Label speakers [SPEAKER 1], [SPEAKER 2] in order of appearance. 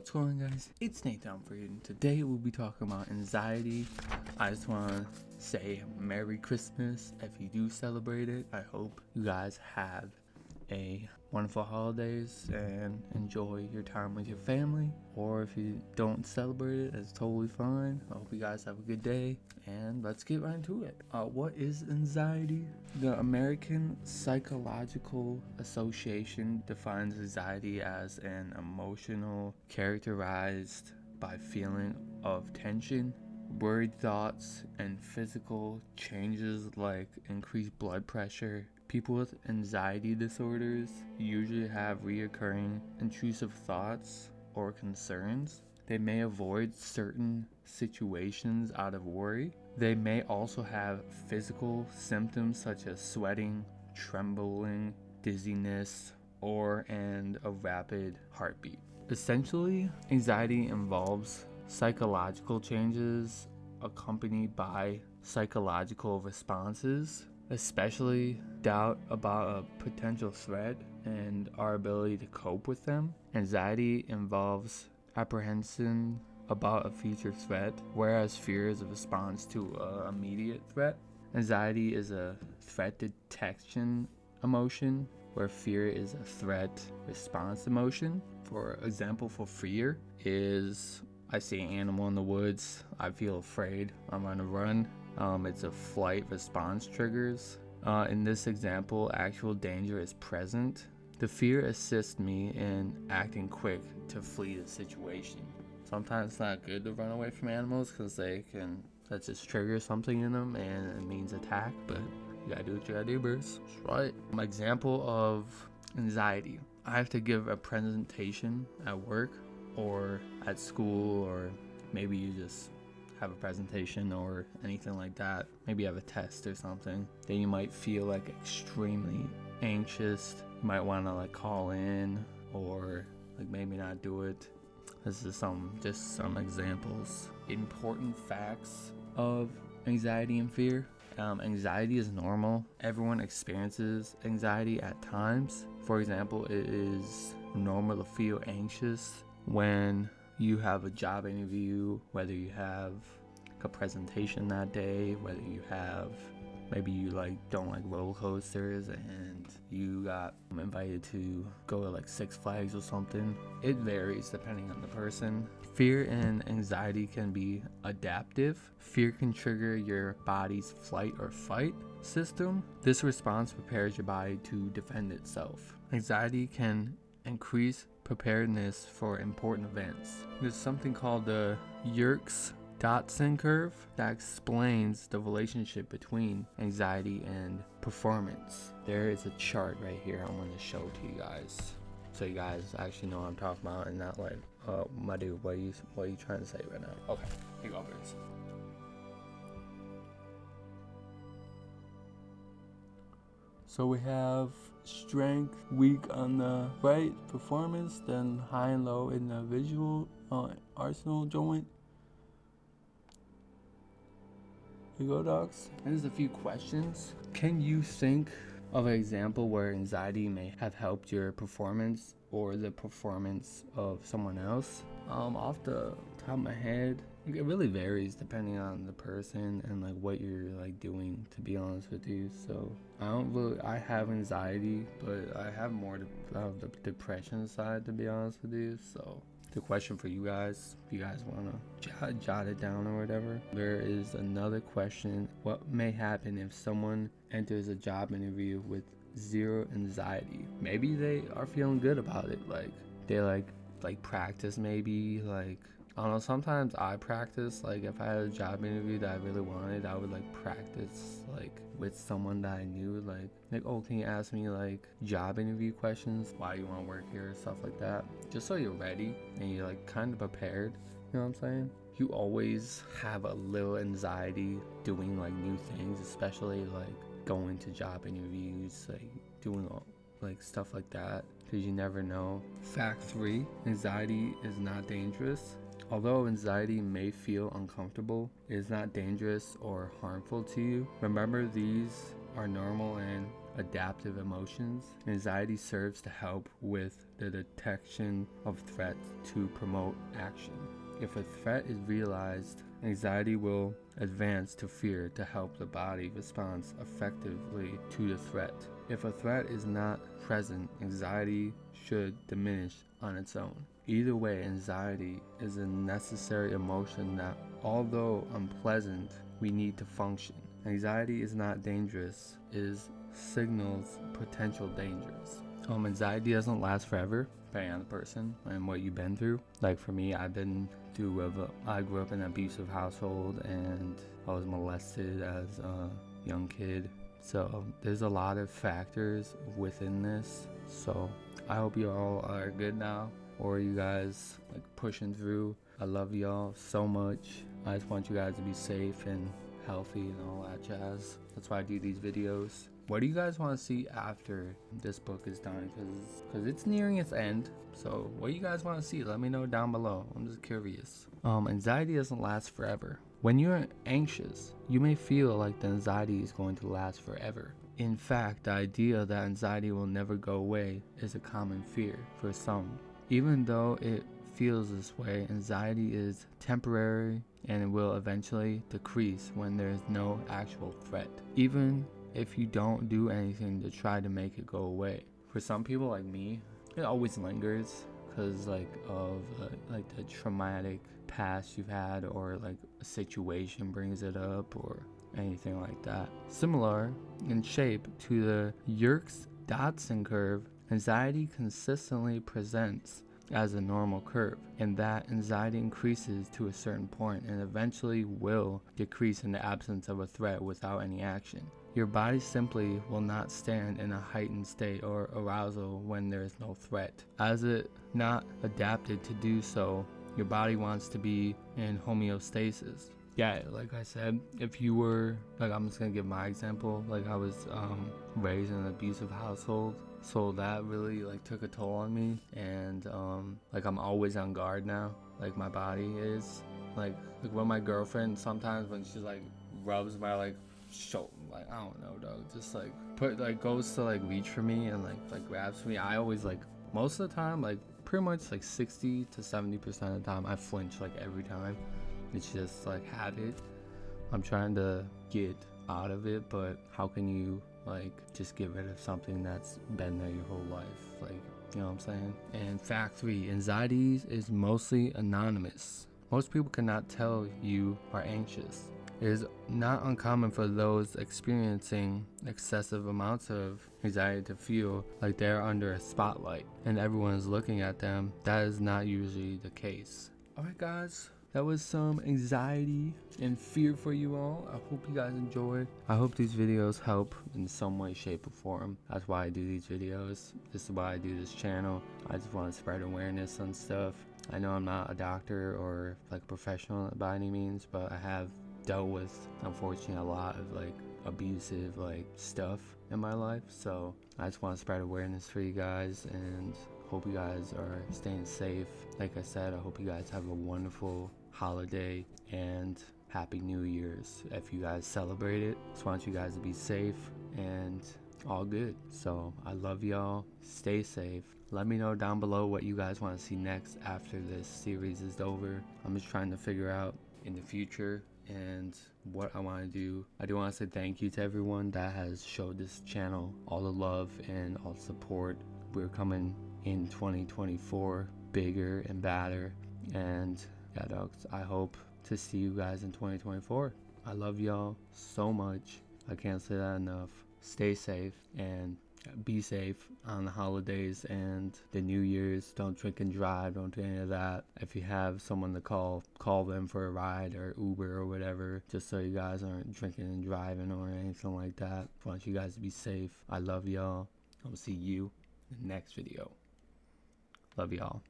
[SPEAKER 1] What's going on, guys? It's Nathan Humphrey, and today we'll be talking about anxiety. I just want to say Merry Christmas if you do celebrate it. I hope you guys have a wonderful holidays and enjoy your time with your family. Or if you don't celebrate it, it's totally fine. I hope you guys have a good day, and let's get right into it. What is anxiety? The American Psychological Association defines anxiety as an emotional characterized by feeling of tension, worried thoughts, and physical changes like increased blood pressure. People with anxiety disorders usually have reoccurring intrusive thoughts or concerns. They may avoid certain situations out of worry. They may also have physical symptoms such as sweating, trembling, dizziness, and a rapid heartbeat. Essentially, anxiety involves psychological changes accompanied by psychological responses, especially doubt about a potential threat and our ability to cope with them. Anxiety involves apprehension about a future threat, whereas fear is a response to an immediate threat. Anxiety is a threat detection emotion, where fear is a threat response emotion. For example, for fear is I see an animal in the woods, I feel afraid, I'm on a run. It's a flight response triggers. In this example, actual danger is present. The fear assists me in acting quick to flee the situation. Sometimes it's not good to run away from animals because that just triggers something in them and it means attack, but you gotta do what you gotta do, Bruce. That's right. Example of anxiety. I have to give a presentation at work or at school, or maybe you just have a presentation or anything like that. Maybe you have a test or something. Then you might feel like extremely anxious. You might want to call in or maybe not do it. This is just some examples. Important facts of anxiety and fear. Anxiety is normal. Everyone experiences anxiety at times. For example, it is normal to feel anxious when you have a job interview, whether you have a presentation that day, whether you have, maybe you don't like roller coasters and you got invited to go to Six Flags or something. It varies depending on the person. Fear and anxiety can be adaptive. Fear can trigger your body's flight or fight system. This response prepares your body to defend itself. Anxiety can increase preparedness for important events. There's something called the Yerkes-Dodson curve that explains the relationship between anxiety and performance. There is a chart right here I'm going to show to you guys, so you guys actually know what I'm talking about and not my dude, what are you trying to say right now? Okay, here you go, Bruce. So we have strength, weak on the right, performance, then high and low in the visual arsenal joint. Here you go, docs. And there's a few questions. Can you think of an example where anxiety may have helped your performance or the performance of someone else? Off the top of my head, it really varies depending on the person and what you're doing, to be honest with you. So I have anxiety, but I have more of the depression side, to be honest with you. So the question for you guys, if you guys want to jot it down or whatever. There is another question. What may happen if someone enters a job interview with zero anxiety? Maybe they are feeling good about it. They practice, maybe I don't know, sometimes I practice, if I had a job interview that I really wanted, I would practice with someone that I knew, oh, can you ask me job interview questions, why you want to work here, stuff like that, just so you're ready and you're kind of prepared, you know what I'm saying? You always have a little anxiety doing new things, especially going to job interviews, doing all stuff like that, because you never know. Fact 3, anxiety is not dangerous. Although anxiety may feel uncomfortable, it is not dangerous or harmful to you. Remember, these are normal and adaptive emotions. Anxiety serves to help with the detection of threats to promote action. If a threat is realized, anxiety will advance to fear to help the body respond effectively to the threat. If a threat is not present, anxiety should diminish on its own. Either way, anxiety is a necessary emotion that, although unpleasant, we need to function. Anxiety is not dangerous, it signals potential dangers. Anxiety doesn't last forever, depending on the person and what you've been through. Like for me, I grew up in an abusive household, and I was molested as a young kid. So there's a lot of factors within this. So I hope you all are good now, or you guys like pushing through. I love y'all so much. I just want you guys to be safe and healthy and all that jazz. That's why I do these videos. What do you guys want to see after this book is done? Because it's nearing its end. So what do you guys want to see? Let me know down below. I'm just curious. Anxiety doesn't last forever. When you're anxious, you may feel like the anxiety is going to last forever. In fact, the idea that anxiety will never go away is a common fear for some. Even though it feels this way, anxiety is temporary and it will eventually decrease when there is no actual threat, even if you don't do anything to try to make it go away. For some people like me, it always lingers because of the traumatic past you've had, or like a situation brings it up, or anything like that. Similar in shape to the Yerkes-Dodson curve, anxiety consistently presents as a normal curve, and that anxiety increases to a certain point and eventually will decrease in the absence of a threat without any action. Your body simply will not stand in a heightened state or arousal when there is no threat. As it not adapted to do so, your body wants to be in homeostasis. Yeah, like I said, if you were, I'm just gonna give my example, I was raised in an abusive household, so that really took a toll on me, and I'm always on guard now, my body is, when my girlfriend, sometimes when she's rubs my shoulder, I don't know, dog, just goes to reach for me and grabs me, I always most of the time, pretty much 60 to 70% of the time I flinch every time. It's just habit. I'm trying to get out of it, but how can you just get rid of something that's been there your whole life? You know what I'm saying? And fact 3, anxiety is mostly anonymous. Most people cannot tell you are anxious. It is not uncommon for those experiencing excessive amounts of anxiety to feel like they're under a spotlight and everyone is looking at them. That is not usually the case. Alright guys, that was some anxiety and fear for you all. I hope you guys enjoyed. I hope these videos help in some way, shape, or form. That's why I do these videos. This is why I do this channel. I just want to spread awareness on stuff. I know I'm not a doctor or a professional by any means, but I have dealt with, unfortunately, a lot of abusive stuff in my life. So I just want to spread awareness for you guys, and hope you guys are staying safe. Like I said, I hope you guys have a wonderful holiday and Happy New Year's if you guys celebrate it. Just want you guys to be safe and all good. So I love y'all. Stay safe. Let me know down below what you guys want to see next after this series is over. I'm just trying to figure out in the future and what I want to do. I do want to say thank you to everyone that has showed this channel all the love and all the support. We're coming in 2024 bigger and badder, and yeah, dogs, I hope to see you guys in 2024. I love y'all so much. I can't say that enough. Stay safe and be safe on the holidays and the New Year's. Don't drink and drive. Don't do any of that. If you have someone to call them for a ride or Uber or whatever, just so you guys aren't drinking and driving or anything like that. I want you guys to be safe. I love y'all. I'll see you in the next video. Love y'all.